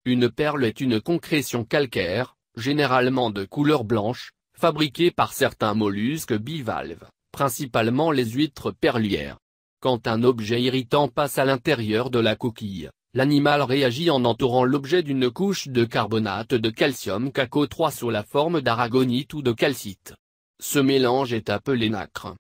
Une perle est une concrétion calcaire, généralement de couleur blanche, fabriquée par certains mollusques bivalves, principalement les huîtres perlières. Quand un objet irritant passe à l'intérieur de la coquille, l'animal réagit en entourant l'objet d'une couche de carbonate de calcium CaCO3 sous la forme d'aragonite ou de calcite. Ce mélange est appelé nacre.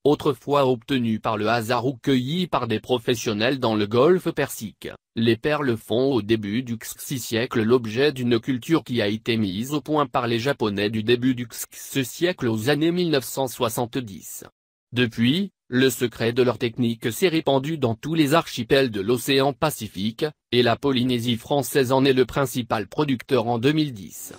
Autrefois obtenu par le hasard ou cueilli par des professionnels dans le golfe Persique, les perles font au début du XXe siècle l'objet d'une culture qui a été mise au point par les Japonais du début du XXe siècle aux années 1970. Depuis, le secret de leur technique s'est répandu dans tous les archipels de l'océan Pacifique, et la Polynésie française en est le principal producteur en 2010.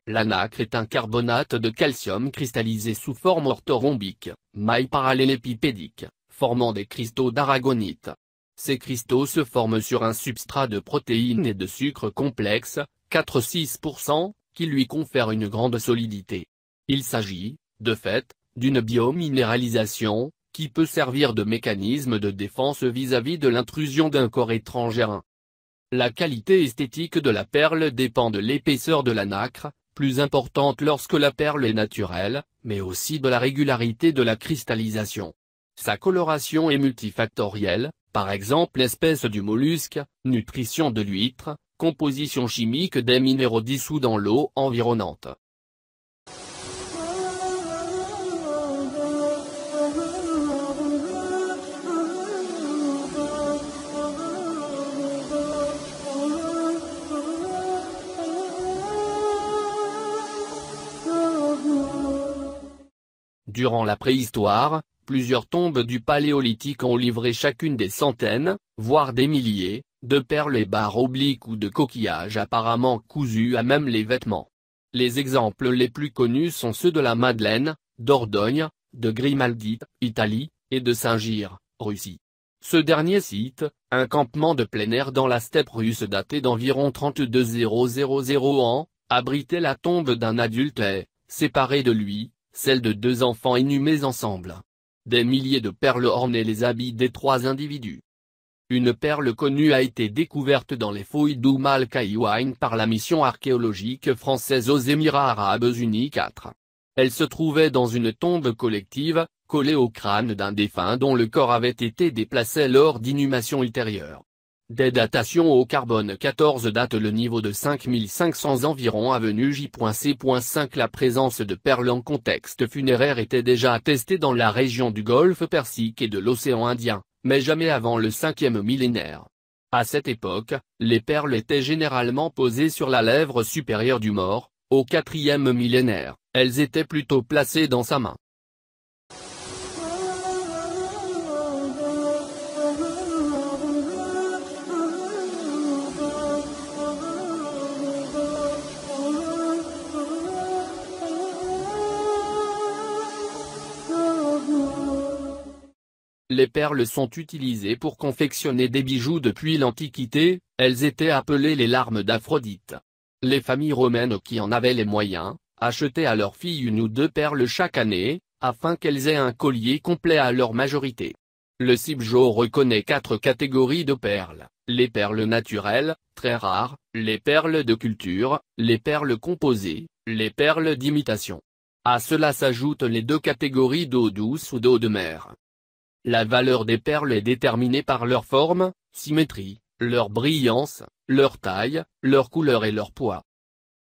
La nacre est un carbonate de calcium cristallisé sous forme orthorhombique, maille parallélépipédique, formant des cristaux d'aragonite. Ces cristaux se forment sur un substrat de protéines et de sucre complexe, 4-6%, qui lui confère une grande solidité. Il s'agit, de fait, d'une biominéralisation, qui peut servir de mécanisme de défense vis-à-vis de l'intrusion d'un corps étranger. La qualité esthétique de la perle dépend de l'épaisseur de la nacre, plus importante lorsque la perle est naturelle, mais aussi de la régularité de la cristallisation. Sa coloration est multifactorielle, par exemple l'espèce du mollusque, nutrition de l'huître, composition chimique des minéraux dissous dans l'eau environnante. Durant la préhistoire, plusieurs tombes du Paléolithique ont livré chacune des centaines, voire des milliers, de perles et barres obliques ou de coquillages apparemment cousus à même les vêtements. Les exemples les plus connus sont ceux de la Madeleine, Dordogne, de Grimaldi, Italie, et de Saint-Gyr, Russie. Ce dernier site, un campement de plein air dans la steppe russe daté d'environ 32 000 ans, abritait la tombe d'un adulte et, séparé de lui, celle de deux enfants inhumés ensemble. Des milliers de perles ornaient les habits des trois individus. Une perle connue a été découverte dans les fouilles d'Oum al-Qaïwain par la mission archéologique française aux Émirats arabes unis 4. Elle se trouvait dans une tombe collective, collée au crâne d'un défunt dont le corps avait été déplacé lors d'inhumations ultérieures. Des datations au carbone 14 datent le niveau de 5500 environ avenue J.C.5. La présence de perles en contexte funéraire était déjà attestée dans la région du golfe Persique et de l'océan Indien, mais jamais avant le 5e millénaire. À cette époque, les perles étaient généralement posées sur la lèvre supérieure du mort. Au 4e millénaire, elles étaient plutôt placées dans sa main. Les perles sont utilisées pour confectionner des bijoux depuis l'Antiquité, elles étaient appelées les larmes d'Aphrodite. Les familles romaines qui en avaient les moyens, achetaient à leurs filles une ou deux perles chaque année, afin qu'elles aient un collier complet à leur majorité. Le CIBJO reconnaît 4 catégories de perles: les perles naturelles, très rares, les perles de culture, les perles composées, les perles d'imitation. À cela s'ajoutent les 2 catégories d'eau douce ou d'eau de mer. La valeur des perles est déterminée par leur forme, symétrie, leur brillance, leur taille, leur couleur et leur poids.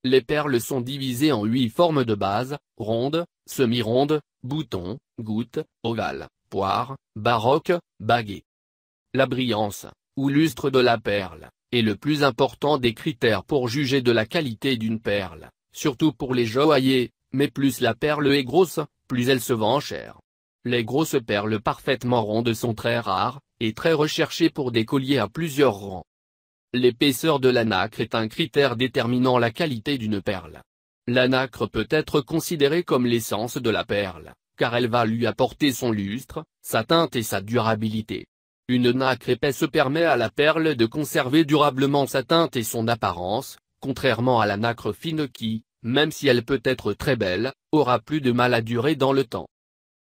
Les perles sont divisées en 8 formes de base: ronde, semi-ronde, bouton, goutte, ovale, poire, baroque, baguette. La brillance, ou lustre de la perle, est le plus important des critères pour juger de la qualité d'une perle, surtout pour les joailliers, mais plus la perle est grosse, plus elle se vend cher. Les grosses perles parfaitement rondes sont très rares, et très recherchées pour des colliers à plusieurs rangs. L'épaisseur de la nacre est un critère déterminant la qualité d'une perle. La nacre peut être considérée comme l'essence de la perle, car elle va lui apporter son lustre, sa teinte et sa durabilité. Une nacre épaisse permet à la perle de conserver durablement sa teinte et son apparence, contrairement à la nacre fine qui, même si elle peut être très belle, aura plus de mal à durer dans le temps.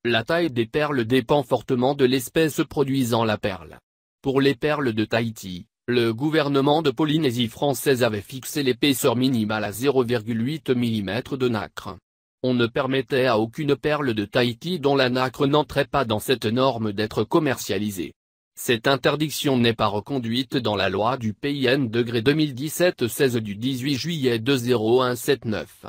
La taille des perles dépend fortement de l'espèce produisant la perle. Pour les perles de Tahiti, le gouvernement de Polynésie française avait fixé l'épaisseur minimale à 0,8 mm de nacre. On ne permettait à aucune perle de Tahiti dont la nacre n'entrait pas dans cette norme d'être commercialisée. Cette interdiction n'est pas reconduite dans la loi du pays N-2017-16 du 18 juillet 2079.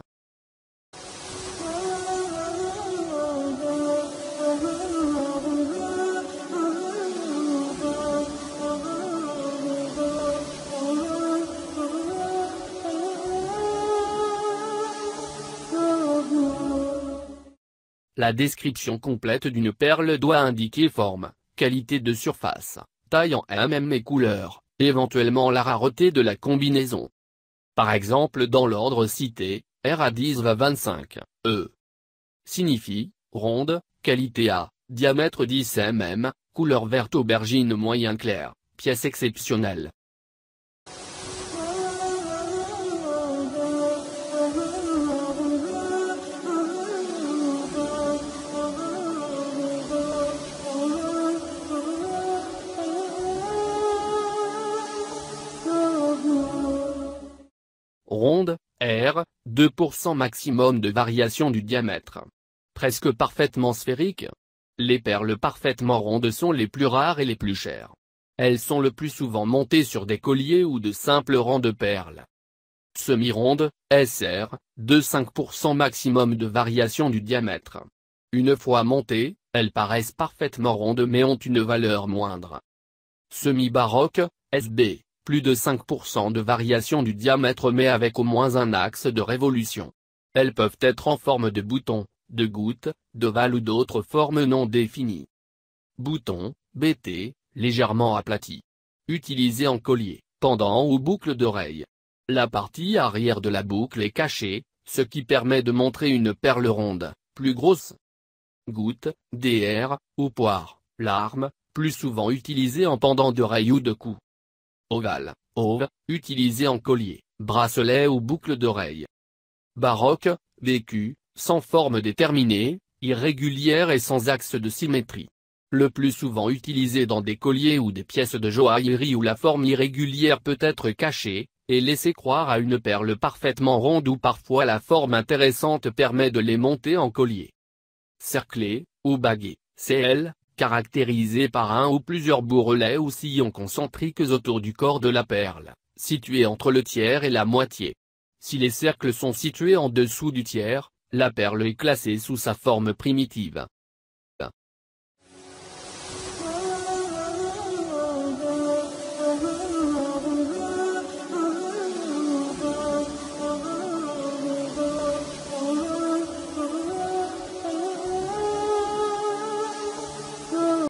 La description complète d'une perle doit indiquer forme, qualité de surface, taille en mm et couleur, éventuellement la rareté de la combinaison. Par exemple dans l'ordre cité, R à 10-25, E. Signifie, ronde, qualité A, diamètre 10 mm, couleur verte aubergine moyen clair, pièce exceptionnelle. Ronde, R, 2% maximum de variation du diamètre. Presque parfaitement sphérique. Les perles parfaitement rondes sont les plus rares et les plus chères. Elles sont le plus souvent montées sur des colliers ou de simples rangs de perles. Semi-ronde, SR, 2-5% maximum de variation du diamètre. Une fois montées, elles paraissent parfaitement rondes mais ont une valeur moindre. Semi-baroque, SB. Plus de 5% de variation du diamètre mais avec au moins un axe de révolution. Elles peuvent être en forme de bouton, de goutte, d'ovale ou d'autres formes non définies. Bouton, BT, légèrement aplati. Utilisé en collier, pendant ou boucle d'oreille. La partie arrière de la boucle est cachée, ce qui permet de montrer une perle ronde, plus grosse. Goutte, DR, ou poire, larme, plus souvent utilisée en pendant d'oreille ou de cou. Ovale, ove, utilisé en collier, bracelet ou boucle d'oreille. Baroque, vécu, sans forme déterminée, irrégulière et sans axe de symétrie. Le plus souvent utilisé dans des colliers ou des pièces de joaillerie où la forme irrégulière peut être cachée, et laisser croire à une perle parfaitement ronde ou parfois la forme intéressante permet de les monter en collier. Cerclé, ou bagué, CL. Caractérisé par un ou plusieurs bourrelets ou sillons concentriques autour du corps de la perle, situés entre le tiers et la moitié. Si les cercles sont situés en dessous du tiers, la perle est classée sous sa forme primitive.